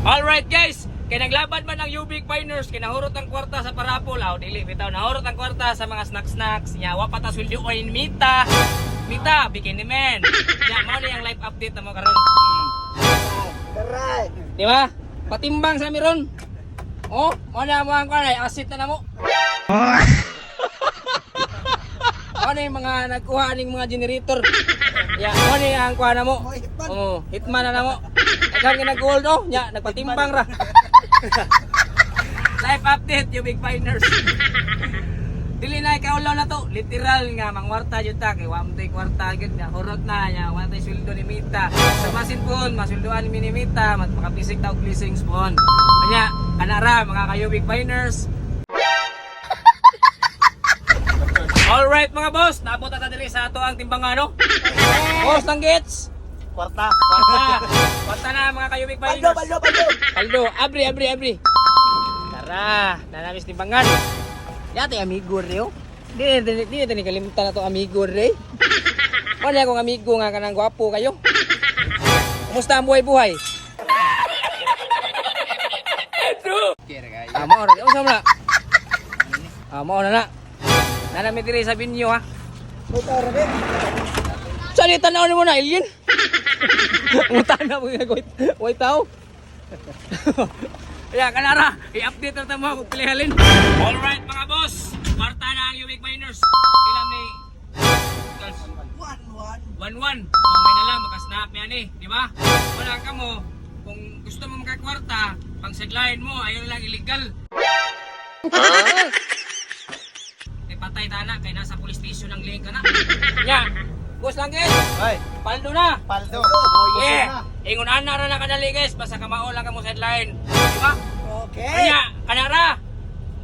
Alright guys, kaya naglaban man ang Ubik Miners, kinahurot ang kwarta sa parapol. Dili, bitaw, nahurot ang kwarta sa mga snacks. Nyawa pa ta sweldo o Mita, bikini men. Nya, mo na yung live update na mo karon. Alright. Di ba? Patimbang sa miron. Oh, mo na mo ang kanay, asit na mo. Ano yung mga nagkuha ng mga generator? Ya, mo ni ang kuha na mo. Oh, hitman na mo. Agang ginag-gold oh, nya nagpatimbang ra. Live update yung Big Miners. Dili na ikaulaw na to, literal nga mangwarta jud ta kay wa mo tay kwarta gyud nga hurot na nya, wa tay sweldo ni Mita. Sa masin pon, masuldoan ni Mita, makapisik ta og blessings pon. Nya, kana ra mga kayo Big Miners. Alright mga boss, naabot na diri sa ato ang timbangano. Boss ng gets. Kwarta. Kwarta na mga kayo Big Miners. Paldo, abri. Tara, nanamis timbangan. Yate amigo reo. Di tani kalimutan na to amigo re. Wala akong amigo nga kanang gwapo kayo. Kumusta ang buhay-buhay? Mao ra. Unsa man na? Mao na na. Nanami diri sa binyo ha. Motor rin. Sali tanaw ni mo na alien. Utana mo nga wait tao. Ya kanara, i-update na mo kung pilihalin. Alright mga boss, kwarta na ang Ubik Miners. Ilang ni 1-1. May nalang makasnap yan eh, di ba? Wala ka mo, kung gusto mo magkakwarta, pang saglahin mo, ayun lang illegal. Patay tana, kaya nasa police station ang link ka na. Ya, boss lang guys. Hoy, Paldo na. paldo. Oh yeah. Ingon ana ra na kadali guys, basta kamao lang ka mo sa headline. Di ba? Okay. Kaya, kanara!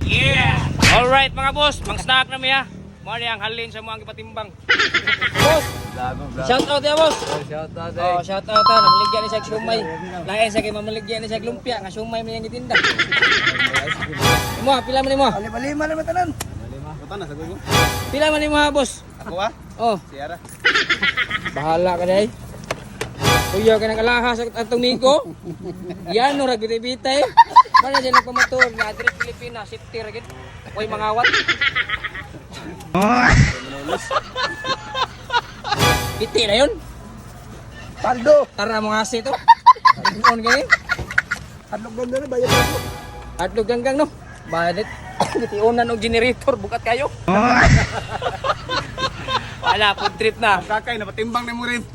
Yeah! Alright mga boss, pang snack na miya. Mo ang halin sa mga ipatimbang. Boss! Shout out ya boss! Shout out. Oh, shout out ha. Namaligyan ni siya sumay. Lain sa kay mamaligyan ni siya lumpia. Nga sumay mo yung gitinda. Mo, pila man ni mo? Lima naman tanan. Pila man ni mo ha boss? Ako ba? Oh, Siyara. bahala ka dahi. Kuya ka nang alahas sa atong minggo. Yan no, ragbitay-bitay. Mana dyan nagpamatur na Adres Pilipinas, city ragid. Koy mangawat. Piti na yun. Paldo. Tara mo nga to. Ano gani? Adlog ganda na bayad ako. Adlog ganggang no. Bayad. Bitiunan og generator bukat kayo. Wala, food trip na. Kakay na patimbang ni mo rin.